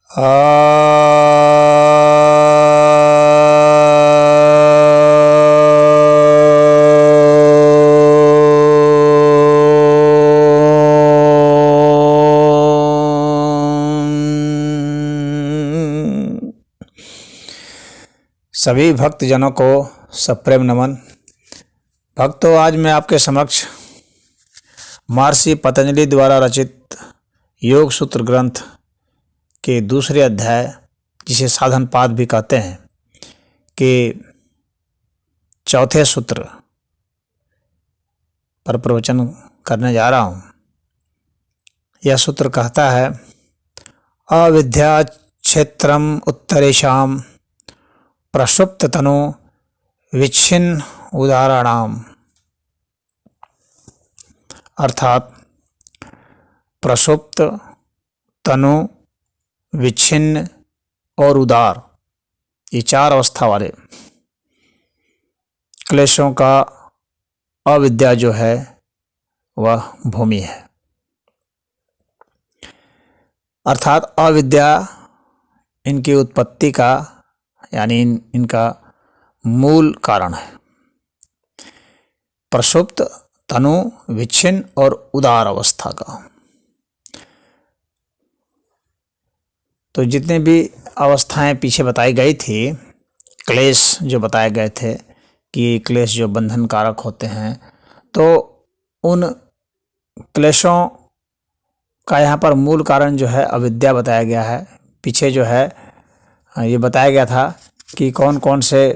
सभी भक्तजनों को सप्रेम नमन। भक्तों, आज मैं आपके समक्ष महर्षि पतंजलि द्वारा रचित योग सूत्र ग्रंथ के दूसरे अध्याय, जिसे साधन पाद भी कहते हैं, कि चौथे सूत्र पर प्रवचन करने जा रहा हूँ। यह सूत्र कहता है, अविद्या क्षेत्रम उत्तरेषाम प्रसुप्त तनु विच्छिन्न उदाहरणाम। अर्थात प्रसुप्त, तनु, विच्छिन्न और उदार, ये चार अवस्था वाले क्लेशों का अविद्या जो है वह भूमि है। अर्थात अविद्या इनकी उत्पत्ति का यानी इनका मूल कारण है। प्रसुप्त, तनु, विच्छिन्न और उदार अवस्था का। तो जितने भी अवस्थाएं पीछे बताई गई थी, क्लेश जो बताए गए थे कि क्लेश जो बंधन कारक होते हैं, तो उन क्लेशों का यहाँ पर मूल कारण जो है अविद्या बताया गया है। पीछे जो है ये बताया गया था कि कौन कौन से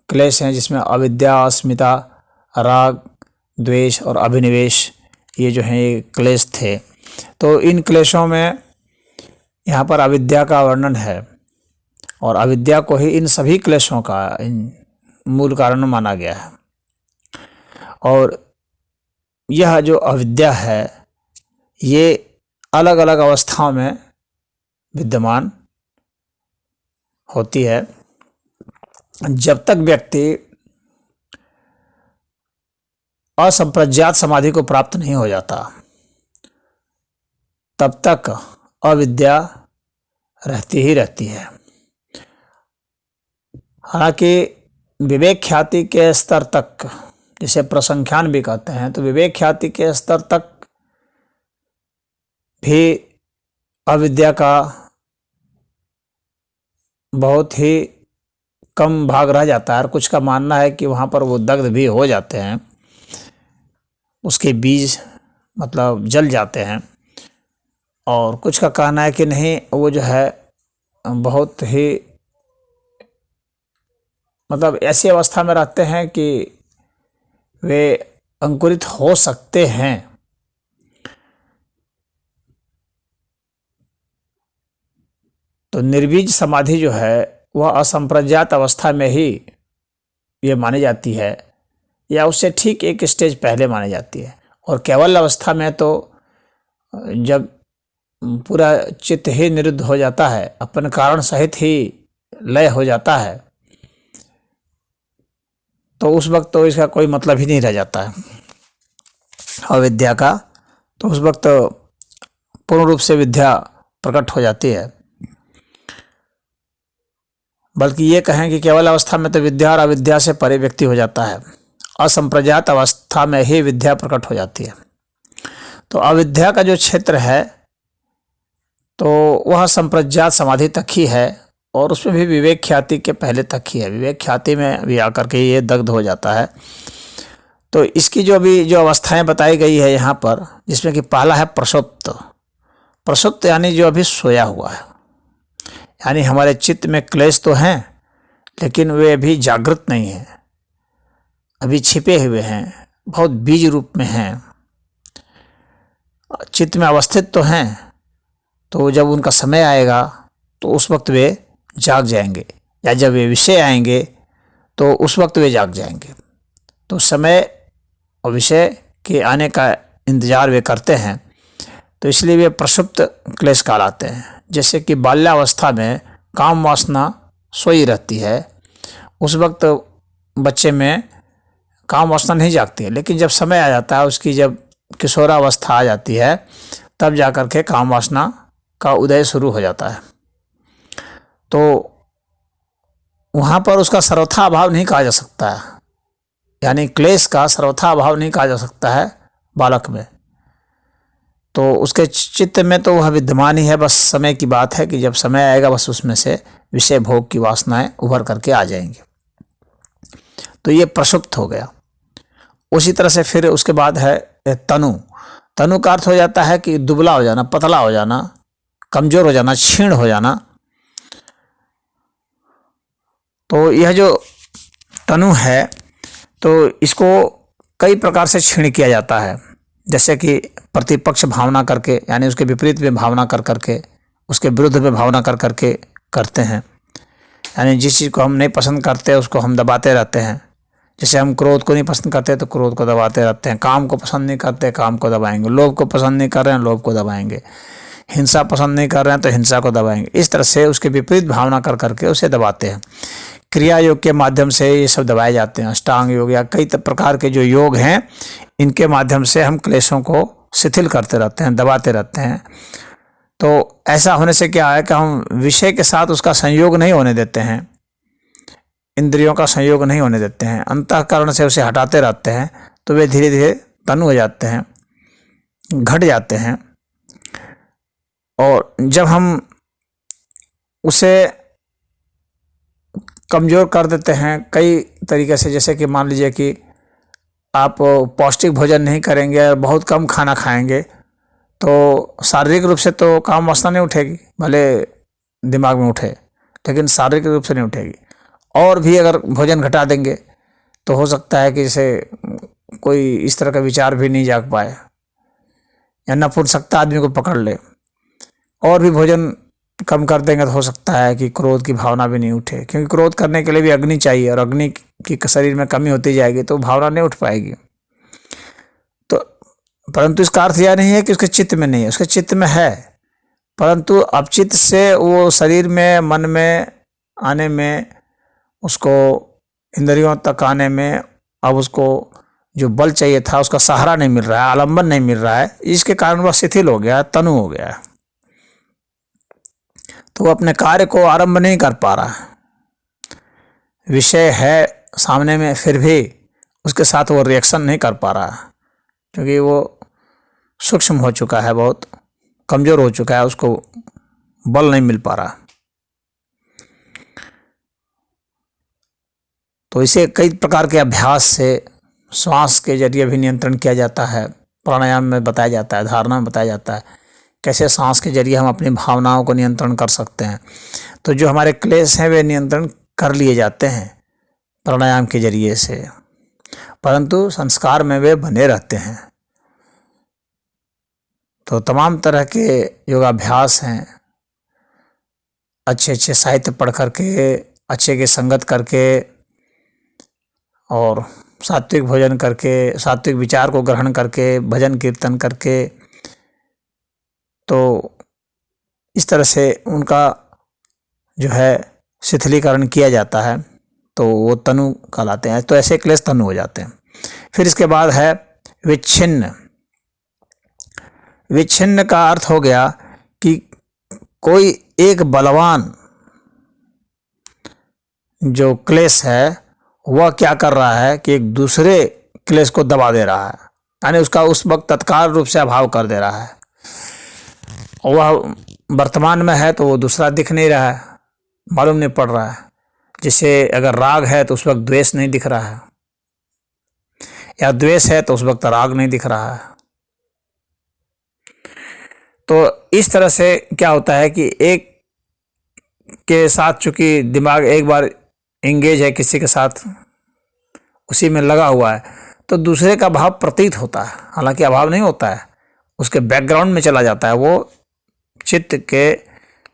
क्लेश हैं जिसमें अविद्या, अस्मिता, राग, द्वेष और अभिनिवेश, ये जो हैं ये क्लेश थे। तो इन क्लेशों में यहाँ पर अविद्या का वर्णन है और अविद्या को ही इन सभी क्लेशों का इन मूल कारण माना गया है। और यह जो अविद्या है ये अलग अलग अवस्थाओं में विद्यमान होती है। जब तक व्यक्ति असंप्रज्ञात समाधि को प्राप्त नहीं हो जाता, तब तक अविद्या रहती ही रहती है। हालांकि विवेक ख्याति के स्तर तक, जिसे प्रसंख्यान भी कहते हैं, तो विवेक ख्याति के स्तर तक भी अविद्या का बहुत ही कम भाग रह जाता है। और कुछ का मानना है कि वहाँ पर वो दग्ध भी हो जाते हैं, उसके बीज मतलब जल जाते हैं। और कुछ का कहना है कि नहीं, वो जो है बहुत ही मतलब ऐसी अवस्था में रहते हैं कि वे अंकुरित हो सकते हैं। तो निर्बीज समाधि जो है वह असंप्रज्ञात अवस्था में ही ये मानी जाती है, या उससे ठीक एक स्टेज पहले मानी जाती है। और केवल अवस्था में तो जब पूरा चित्त ही निरुद्ध हो जाता है, अपन कारण सहित ही लय हो जाता है, तो उस वक्त तो इसका कोई मतलब ही नहीं रह जाता है अविद्या का। तो उस वक्त पूर्ण रूप से विद्या प्रकट हो जाती है। बल्कि ये कहें कि केवल अवस्था में तो विद्या और अविद्या से परे व्यक्ति हो जाता है, असंप्रज्ञात अवस्था में ही विद्या प्रकट हो जाती है। तो अविद्या का जो क्षेत्र है तो वह संप्रज्ञात समाधि तक ही है, और उसमें भी विवेक ख्याति के पहले तक ही है। विवेक ख्याति में भी आकर के ये दग्ध हो जाता है। तो इसकी जो अभी जो अवस्थाएं बताई गई है यहाँ पर, जिसमें कि पहला है प्रसुप्त। प्रसुप्त यानी जो अभी सोया हुआ है, यानी हमारे चित्त में क्लेश तो हैं लेकिन वे अभी जागृत नहीं हैं, अभी छिपे हुए हैं, बहुत बीज रूप में हैं। चित्त में अवस्थित तो हैं, तो जब उनका समय आएगा तो उस वक्त वे जाग जाएंगे, या जब वे विषय आएंगे तो उस वक्त वे जाग जाएंगे। तो समय और विषय के आने का इंतजार वे करते हैं, तो इसलिए वे प्रसुप्त क्लेश कहलाते हैं। जैसे कि बाल्यावस्था में काम वासना सोई रहती है, उस वक्त बच्चे में काम वासना नहीं जागती है, लेकिन जब समय आ जाता है, उसकी जब किशोरावस्था आ जाती है, तब जाकर के काम वासना का उदय शुरू हो जाता है। तो वहाँ पर उसका सर्वथा अभाव नहीं कहा जा सकता है, यानी क्लेश का सर्वथा अभाव नहीं कहा जा सकता है बालक में। तो उसके चित्त में तो वह विद्यमान ही है, बस समय की बात है कि जब समय आएगा बस उसमें से विषय भोग की वासनाएं उभर करके आ जाएंगी। तो ये प्रसुप्त हो गया। उसी तरह से फिर उसके बाद है तनु। तनु का अर्थ हो जाता है कि दुबला हो जाना, पतला हो जाना, कमजोर हो जाना, क्षीण हो जाना। तो यह जो तनु है तो इसको कई प्रकार से क्षीण किया जाता है, जैसे कि प्रतिपक्ष भावना करके, यानी उसके विपरीत में भावना कर करके, उसके विरुद्ध में भावना कर करके करते हैं। यानी जिस चीज़ को हम नहीं पसंद करते उसको हम दबाते रहते हैं। जैसे हम क्रोध को नहीं पसंद करते तो क्रोध को दबाते रहते हैं, काम को पसंद नहीं करते काम को दबाएंगे, लोभ को पसंद नहीं कर रहे हैं लोभ को दबाएंगे, हिंसा पसंद नहीं कर रहे हैं तो हिंसा को दबाएंगे। इस तरह से उसके विपरीत भावना कर करके उसे दबाते हैं। क्रिया योग के माध्यम से ये सब दबाए जाते हैं। अष्टांग योग या कई प्रकार के जो योग हैं इनके माध्यम से हम क्लेशों को शिथिल करते रहते हैं, दबाते रहते हैं। तो ऐसा होने से क्या है कि हम विषय के साथ उसका संयोग नहीं होने देते हैं, इंद्रियों का संयोग नहीं होने देते हैं, अंतःकरण से उसे हटाते रहते हैं। तो वे धीरे धीरे तनु हो जाते हैं, घट जाते हैं। और जब हम उसे कमज़ोर कर देते हैं कई तरीके से, जैसे कि मान लीजिए कि आप पौष्टिक भोजन नहीं करेंगे और बहुत कम खाना खाएंगे तो शारीरिक रूप से तो काम वासना नहीं उठेगी, भले दिमाग में उठे लेकिन शारीरिक रूप से नहीं उठेगी। और भी अगर भोजन घटा देंगे तो हो सकता है कि जैसे कोई इस तरह का विचार भी नहीं जाग पाए या नपुंसकता आदमी को पकड़ ले। और भी भोजन कम कर देंगे तो हो सकता है कि क्रोध की भावना भी नहीं उठे, क्योंकि क्रोध करने के लिए भी अग्नि चाहिए और अग्नि की शरीर में कमी होती जाएगी तो भावना नहीं उठ पाएगी। तो परंतु इसका अर्थ यह नहीं है कि उसके चित्त में नहीं है, उसके चित्त में है, परंतु अपचित्त से वो शरीर में मन में आने में, उसको इंद्रियों तक आने में अब उसको जो बल चाहिए था उसका सहारा नहीं मिल रहा है, आलंबन नहीं मिल रहा है। इसके कारण वह शिथिल हो गया, तनु हो गया, तो वो अपने कार्य को आरंभ नहीं कर पा रहा है। विषय है सामने में फिर भी उसके साथ वो रिएक्शन नहीं कर पा रहा है, क्योंकि वो सूक्ष्म हो चुका है, बहुत कमज़ोर हो चुका है, उसको बल नहीं मिल पा रहा। तो इसे कई प्रकार के अभ्यास से श्वास के जरिए भी नियंत्रण किया जाता है। प्राणायाम में बताया जाता है, धारणा में बताया जाता है कैसे सांस के जरिए हम अपनी भावनाओं को नियंत्रण कर सकते हैं। तो जो हमारे क्लेश हैं वे नियंत्रण कर लिए जाते हैं प्राणायाम के जरिए से, परंतु संस्कार में वे बने रहते हैं। तो तमाम तरह के योगाभ्यास हैं, अच्छे अच्छे साहित्य पढ़ करके, अच्छे की संगत करके और सात्विक भोजन करके, सात्विक विचार को ग्रहण करके, भजन कीर्तन करके, तो इस तरह से उनका जो है शिथिलीकरण किया जाता है, तो वो तनु कहलाते हैं। तो ऐसे क्लेश तनु हो जाते हैं। फिर इसके बाद है विच्छिन्न। विच्छिन्न का अर्थ हो गया कि कोई एक बलवान जो क्लेश है वह क्या कर रहा है कि एक दूसरे क्लेश को दबा दे रहा है, यानी उसका उस वक्त तत्काल रूप से अभाव कर दे रहा है। वह वर्तमान में है तो वो दूसरा दिख नहीं रहा है, मालूम नहीं पड़ रहा है। जैसे अगर राग है तो उस वक्त द्वेष नहीं दिख रहा है, या द्वेष है तो उस वक्त राग नहीं दिख रहा है। तो इस तरह से क्या होता है कि एक के साथ चूंकि दिमाग एक बार एंगेज है किसी के साथ, उसी में लगा हुआ है, तो दूसरे का भाव प्रतीत होता है, हालांकि अभाव नहीं होता है, उसके बैकग्राउंड में चला जाता है, वो चित्त के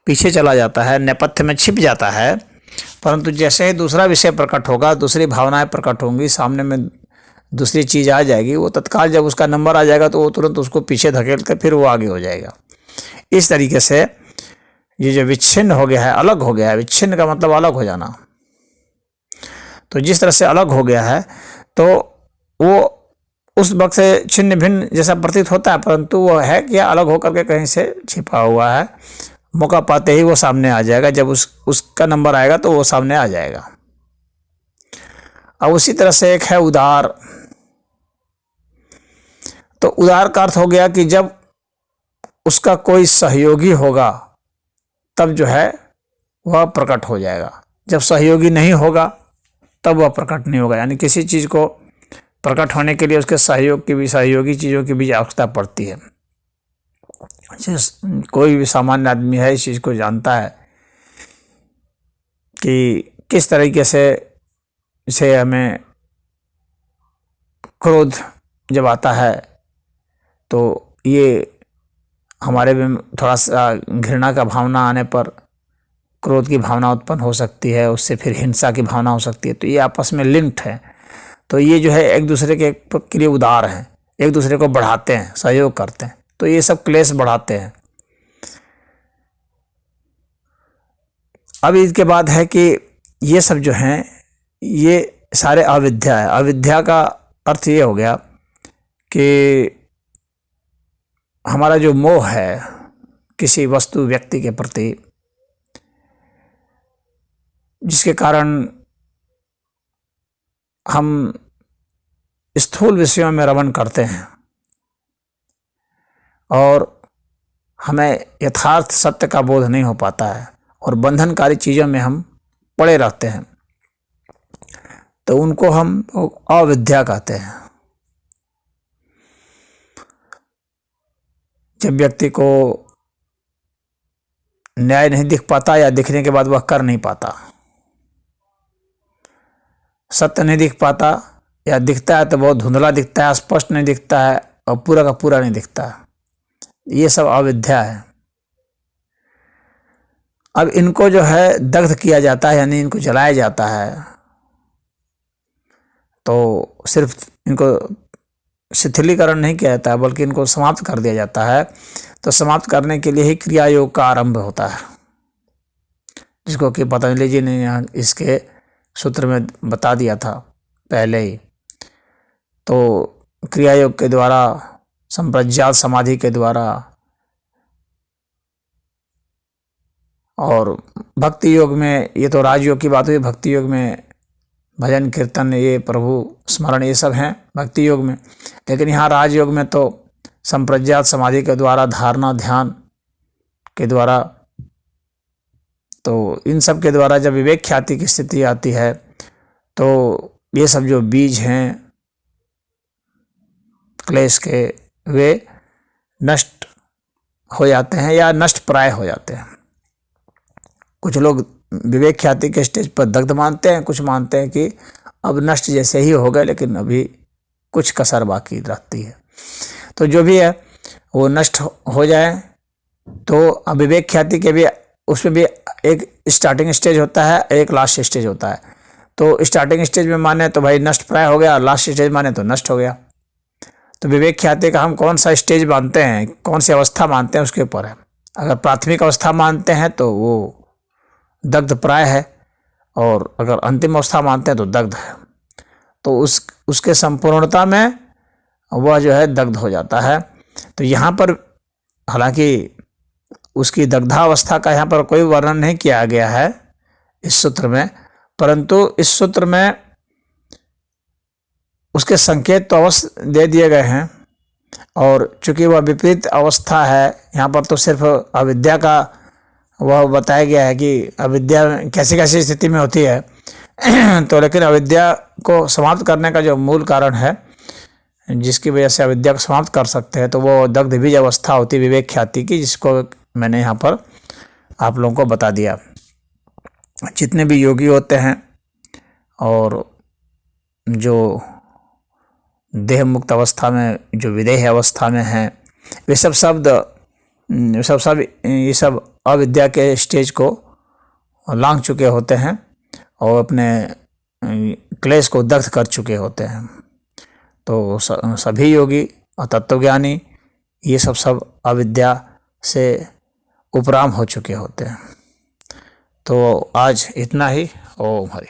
पीछे चला जाता है, नेपथ्य में छिप जाता है। परंतु जैसे ही दूसरा विषय प्रकट होगा, दूसरी भावनाएं प्रकट होंगी, सामने में दूसरी चीज़ आ जाएगी, वो तत्काल जब उसका नंबर आ जाएगा तो वो तुरंत उसको पीछे धकेल कर फिर वो आगे हो जाएगा। इस तरीके से ये जो विच्छिन्न हो गया है, अलग हो गया है, विच्छिन्न का मतलब अलग हो जाना। तो जिस तरह से अलग हो गया है तो वो उस वक्त से छिन्न भिन्न जैसा प्रतीत होता है, परंतु वो है कि अलग होकर के कहीं से छिपा हुआ है, मौका पाते ही वो सामने आ जाएगा। जब उसका नंबर आएगा तो वो सामने आ जाएगा। अब उसी तरह से एक है उदार। तो उदार का अर्थ हो गया कि जब उसका कोई सहयोगी होगा तब जो है वह प्रकट हो जाएगा, जब सहयोगी नहीं होगा तब वह प्रकट नहीं होगा। यानी किसी चीज़ को प्रकट होने के लिए उसके सहयोगी चीज़ों की भी आवश्यकता पड़ती है। कोई भी सामान्य आदमी है इस चीज़ को जानता है कि किस तरीके से इसे हमें क्रोध जब आता है तो ये हमारे में थोड़ा सा घृणा का भावना आने पर क्रोध की भावना उत्पन्न हो सकती है, उससे फिर हिंसा की भावना हो सकती है। तो ये आपस में लिंक्ड है। तो ये जो है एक दूसरे के लिए उदार हैं, एक दूसरे को बढ़ाते हैं, सहयोग करते हैं। तो ये सब क्लेश बढ़ाते हैं। अब इसके बाद है कि ये सब जो हैं ये सारे अविद्या है। अविद्या का अर्थ ये हो गया कि हमारा जो मोह है किसी वस्तु व्यक्ति के प्रति, जिसके कारण हम स्थूल विषयों में रमण करते हैं और हमें यथार्थ सत्य का बोध नहीं हो पाता है और बंधनकारी चीज़ों में हम पड़े रहते हैं। तो उनको हम अविद्या कहते हैं। जब व्यक्ति को न्याय नहीं दिख पाता या दिखने के बाद वह कर नहीं पाता, सत्य नहीं दिख पाता या दिखता है तो बहुत धुंधला दिखता है, स्पष्ट नहीं दिखता है और पूरा का पूरा नहीं दिखता है, ये सब अविद्या है। अब इनको जो है दग्ध किया जाता है, यानी इनको जलाया जाता है। तो सिर्फ इनको शिथिलीकरण नहीं किया जाता है बल्कि इनको समाप्त कर दिया जाता है। तो समाप्त करने के लिए ही क्रिया योग का आरंभ होता है, जिसको कि पतंजलि जी ने यहाँ इसके सूत्र में बता दिया था पहले ही। तो क्रिया योग के द्वारा, संप्रज्ञात समाधि के द्वारा और भक्ति योग में, ये तो राजयोग की बात हुई, भक्ति योग में भजन कीर्तन, ये प्रभु स्मरण, ये सब हैं भक्ति योग में। लेकिन यहाँ राजयोग में तो संप्रज्ञात समाधि के द्वारा, धारणा ध्यान के द्वारा, तो इन सब के द्वारा जब विवेक ख्याति की स्थिति आती है तो ये सब जो बीज हैं क्लेश के, वे नष्ट हो जाते हैं या नष्ट प्राय हो जाते हैं। कुछ लोग विवेक ख्याति के स्टेज पर दग्ध मानते हैं, कुछ मानते हैं कि अब नष्ट जैसे ही हो गए, लेकिन अभी कुछ कसर बाकी रहती है। तो जो भी है वो नष्ट हो जाए। तो अब विवेक ख्याति के भी, उसमें भी एक स्टार्टिंग स्टेज होता है, एक लास्ट स्टेज होता है। तो स्टार्टिंग स्टेज में माने तो भाई नष्ट प्राय हो गया, लास्ट स्टेज माने तो नष्ट हो गया। तो विवेक ख्याति का हम कौन सा स्टेज मानते हैं, कौन सी अवस्था मानते हैं, उसके ऊपर है। अगर प्राथमिक अवस्था मानते हैं तो वो दग्ध प्राय है, और अगर अंतिम अवस्था मानते हैं तो दग्ध है। तो उसके संपूर्णता में वह जो है दग्ध हो जाता है। तो यहाँ पर हालांकि उसकी दग्धावस्था का यहाँ पर कोई वर्णन नहीं किया गया है इस सूत्र में, परंतु इस सूत्र में उसके संकेत तो अवश्य दे दिए गए हैं। और चूंकि वह विपरीत अवस्था है, यहाँ पर तो सिर्फ अविद्या का वह बताया गया है कि अविद्या कैसी कैसी स्थिति में होती है। तो लेकिन अविद्या को समाप्त करने का जो मूल कारण है, जिसकी वजह से अविद्या को समाप्त कर सकते हैं, तो वो दग्ध बीज अवस्था होती है विवेक ख्याति की, जिसको मैंने यहाँ पर आप लोगों को बता दिया। जितने भी योगी होते हैं और जो देह मुक्त अवस्था में, जो विदेह अवस्था में हैं, वे सब ये सब अविद्या के स्टेज को लांघ चुके होते हैं और अपने क्लेश को दग्ध कर चुके होते हैं। तो सभी योगी और तत्वज्ञानी ये सब अविद्या से उपराम हो चुके होते हैं। तो आज इतना ही। ओम हरि।